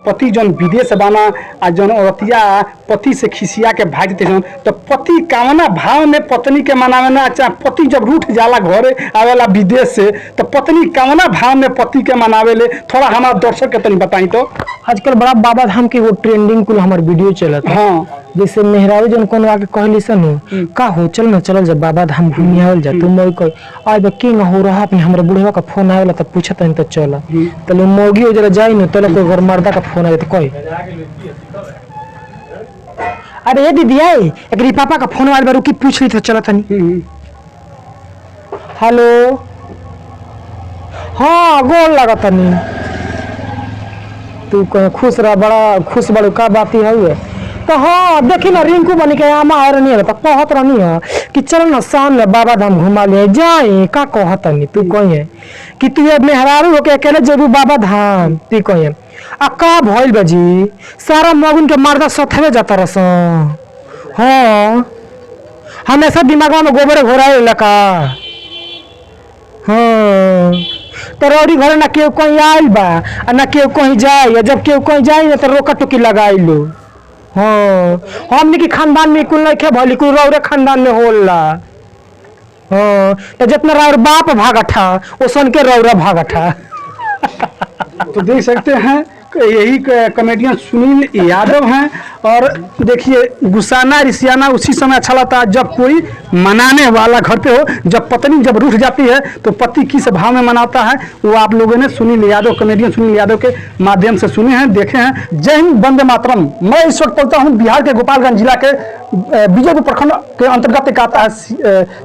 पति जौन विदेश बाना आ जौन औरतिया पति से खिसिया के भाग देते जौन तो पति कामना भाव में पत्नी के मनावे ना। अच्छा पति जब रूठ जाला घरे आवेला विदेश से तो पत्नी कामना भाव में पति के मनावे ले। थोड़ा हमारा दर्शक के तनी बताई तो। आजकल बड़ा बाबा धाम के वो ट्रेंडिंग कुल हमार वीडियो चलता। हाँ जैसे मेहरारू जन कोनो आके कहली सन का हो चल ना चल जब बाबा धाम घूमी आवल जा तुम मई कोई आय बे किंग हो रहा अपने हमरे बुढ़वा का फोन आवेला त पूछत हन त चल त लो मोगी हो जरा जाई न तले कोई घर मर्दा का फोन आए त कोई अरे ये दीदी आई एकरी पापा का फोन आइल बा रुकी पूछ ली त चलत हनी। हेलो हां गोल लागत हनी तू कह खुश रह बड़ा खुश बड़ो का बात ही है तो। हाँ देखी ना रिंकू बनी के आमा आ रही है तो कहत रहनी है कि चल ना शाम में बाबा धाम घुमा ले जाए का कहत नहीं तू कही कि तू मेहरारू होके अकेले जेबू बाबा धाम तू कही आ का भइल बजी सारा मगुन के मर्दा सथवे जाता रस। हाँ हमेशा दिमाग में गोबर घोराए लका। हाँ तरौरी घर ना केहू कहीं आयल बा ना केहू कहीं जाए जब केहू कहीं जाए तो रोका टुकी लगाई लो। हाँ हमने की खानदान में कुल नहीं भली कुल रौरे खानदान में होला। हाँ तो जितना रौर बाप भागठा ओसन के रौरा भागठा। तो देख सकते हैं यही कॉमेडियन सुनील यादव हैं। और देखिए गुस्साना रिसियाना उसी समय अच्छा लगता है जब कोई मनाने वाला घर पे हो। जब पत्नी जब रूठ जाती है तो पति किस भाव में मनाता है वो आप लोगों ने सुनील यादव कॉमेडियन सुनील यादव के माध्यम से सुने हैं देखे हैं। जय हिंद वंदे मातरम। मैं इस वक्त पहुंचा हूं बिहार के गोपालगंज जिला के बीजोपुर प्रखंड के अंतर्गत एक आता है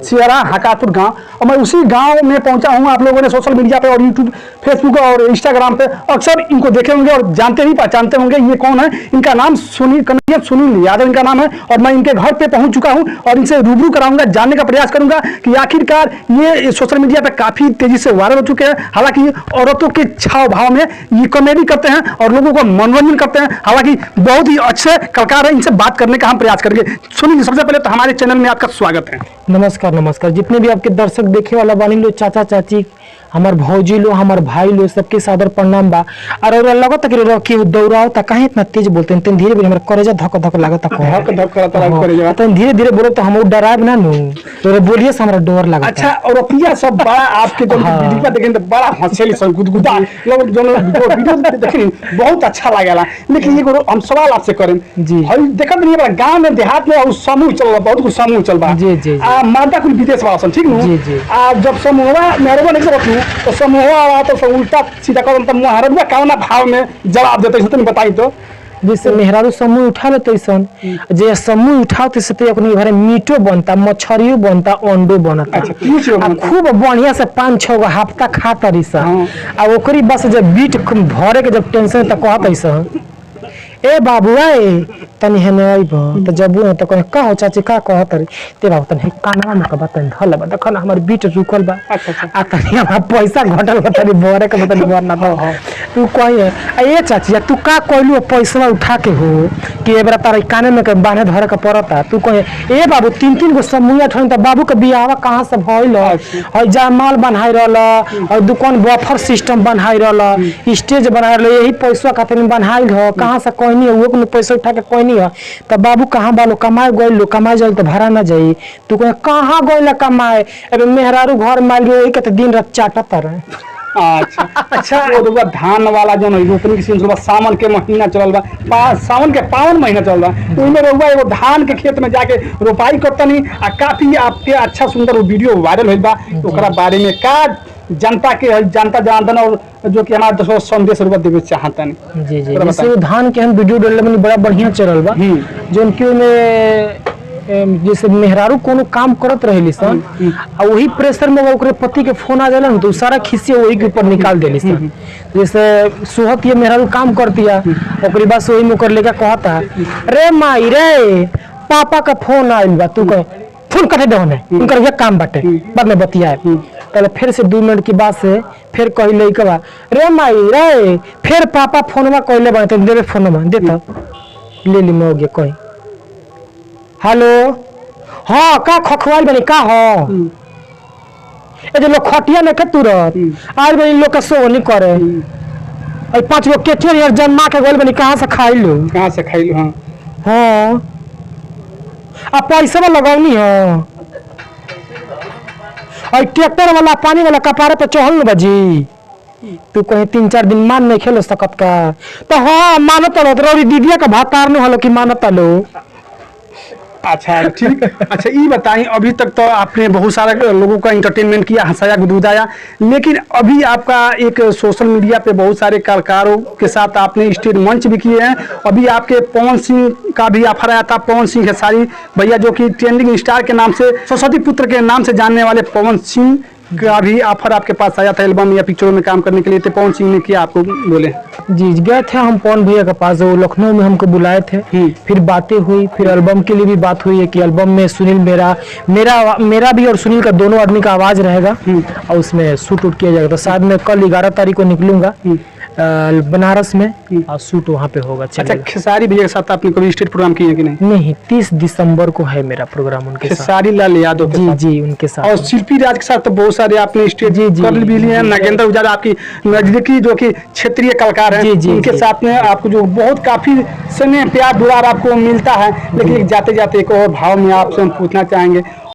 सियारा हकातुर गांव और मैं उसी गांव में पहुंचा हूं। आप लोगों ने सोशल मीडिया पे और यूट्यूब फेसबुक और इंस्टाग्राम पे अक्सर इनको देखे होंगे और जानते ही पहचानते होंगे ये कौन है। इनका नाम कॉमेडियन सुनील यादव इनका नाम है और मैं इनके घर पे पहुंच चुका हूं और इनसे रूबरू कराऊंगा जानने का प्रयास करूंगा कि आखिरकार ये सोशल मीडिया पे काफी तेजी से वायरल हो चुके हैं। हालांकि औरतों के छाव भाव में ये कॉमेडी करते हैं और लोगों को मनोरंजन करते हैं। हालांकि बहुत ही अच्छे कलाकार है इनसे बात करने का हम प्रयास करेंगे। सुनील सबसे पहले तो हमारे चैनल में आपका स्वागत है। नमस्कार नमस्कार जितने भी आपके दर्शक देखे वाला बानी लो चाचा चाची हमार भौजी लो हमार भाई लो सबके सादर प्रणाम बा। और लगता कि रखी दौड़ाओ त काहे इतना तेज बोलते हैं धीरे धीरे हमरा करेजा धक धक लागत है धीरे धीरे बोलो तो हम डराब ना नु तो बोलिए से हमरा डर लागत। अच्छा और पिया सब बड़ा आपके जो वीडियो देखें तो बड़ा हंसेली सब गुदगुदा लोग जो वीडियो देखें बहुत अच्छा लागेला। लेकिन ये हम सवाल आपसे करें जी और देखत नहीं बड़ा गांव में देहात में और समूह चल बहुत कुछ समूह चल बा जी जी माता कुल विदेश वाला ठीक नु जी जी जब समूह मेहरबा नहीं करत तो समूह वाला तो सब उल्टा सीधा करन त मुहरबा कावना भाव में जवाब देते हैं। तो बताई तो जैसे मेहरारू समूह उठा लेते सन जे समूह उठाते से तो अपने घरे मीटो बनता मछरियो बनता अंडो बनता। अच्छा खूब बढ़िया से 5-6 गो हफ्ता खाता रही सन आ ओकरी बस जब बीट भरे के जब टेंशन त कहत सन ए बाबू आए तनी हेने आइब त जब त कहे का हो चाची का कहत रे ते बाबू तनी कानवा में का तनी धल बा देखन हमर बीट रुकल बा आ तनी हमरा पैसा घटल बा तनी बोरे के तनी बोर ना तो तू कहे ए चाची तू का कहलू पैसा उठा के हो कि एबरा तारे काने में के बांधे धरे के पड़ता तू कहे ए बाबू 3-3 गो समूह ठन त बाबू के बियाह कहां से भइल और जमाल बनाई रहल और दुकान बफर सिस्टम बनाई रहल स्टेज बनाई रहल यही पैसा खातिर बनाई हो कहां से नहीं वो को पैसा उठा के कोई नहीं है तब बाबू कहाँ बालो कमाए गइल कमाए जाइल तो भाड़ा ना जाई तू कहे कहाँ गइल कमाए अबे मेहरारू घर माल रही के दिन रात चाटत रहे। अच्छा अच्छा वो धान वाला जो रोपनी की सीजन सावन के महीना चलल बा सावन के पावन महीना चल बा उनमें रहुआ एगो धान के खेत में जाके रोपाई करता नहीं काफी आपके अच्छा सुंदर वीडियो वायरल होइल बा ओकरा बारे में का जनता के जनता जानता और जो कि हमारा दसो संदेश रुपया देवे चाहता नहीं जी जी जैसे धान के हम वीडियो डालले में बड़ा बढ़िया चलल बा जोन कि में जैसे मेहरारू कोनो काम करत रहेली सन आ वही प्रेशर में ओकरे पति के फोन आ जाला न तो सारा खिसिया वही के ऊपर निकाल देली सन। जैसे सुहत ये मेहरारू काम करतिया ओकरी बात वही में कर लेके कहता रे माई रे पापा का फोन आइल बा तू कहे फोन कटे दो ने उनकर ये काम बाटे बाद में बतियाए पहले फिर से 2 मिनट की बात से फिर कहले कबा रे माई रे फिर पापा फोनवा कहले बा तो देबे फोनवा देता ले ली मैं हो गया कहीं हेलो हाँ का खखवाल बनी का हो ए जो लोग खटिया में के तुरंत आज बनी लोग का सो नहीं करे और 5 गो केचुआ यार जन्मा के गोल बनी कहाँ से खाई लो। कहाँ से खाई लो? हाँ हाँ अब पैसा में लगौनी हो और ट्रैक्टर वाला पानी वाला कपारे पे चढ़ल न बजी तू कहीं 3-4 दिन मान नहीं खेल सकत का तो हाँ मानत लो रोरी दीदिया का भात तारने वालों की मानत लो। अच्छा ठीक। अच्छा ये बताएं, अभी तक तो आपने बहुत सारे लोगों का एंटरटेनमेंट किया, हंसाया गुदगुदाया, लेकिन अभी आपका एक सोशल मीडिया पे बहुत सारे कलाकारों के साथ आपने स्टेज मंच भी किए हैं। अभी आपके पवन सिंह का भी ऑफर आया था, पवन सिंह खेसारी भैया जो कि ट्रेंडिंग स्टार के नाम से, सरस्वती पुत्र के नाम से जानने वाले पवन सिंह का भी ऑफर आपके पास आया था एल्बम या पिक्चरों में काम करने के लिए। तो पवन सिंह ने किया आपको बोले? जी गए थे हम पवन भैया के पास, वो लखनऊ में हमको बुलाए थे, फिर बातें हुई, फिर एल्बम के लिए भी बात हुई है कि एल्बम में सुनील मेरा भी और सुनील का दोनों आदमी का आवाज रहेगा और उसमें शूट उट किया जाएगा। तो शायद मैं कल 11 तारीख को निकलूंगा बनारस में और शूट वहाँ पे होगा। अच्छा खेसारी भैया के साथ आपने कभी स्टेज प्रोग्राम किए कि नहीं? नहीं 30 दिसंबर को है मेरा प्रोग्राम उनके साथ। खेसारी लाल यादव के साथ? जी उनके साथ। और शिल्पी राज के साथ तो बहुत सारे आपने स्टेज कर भी लिए हैं। नागेंद्र उजाला आपकी नजदीकी जो कि क्षेत्रीय कलाकार हैं, उनके साथ में आपको जो बहुत काफी स्नेह प्यार दुलार आपको मिलता है। लेकिन जाते जाते एक और भाव में आपसे हम पूछना चाहेंगे,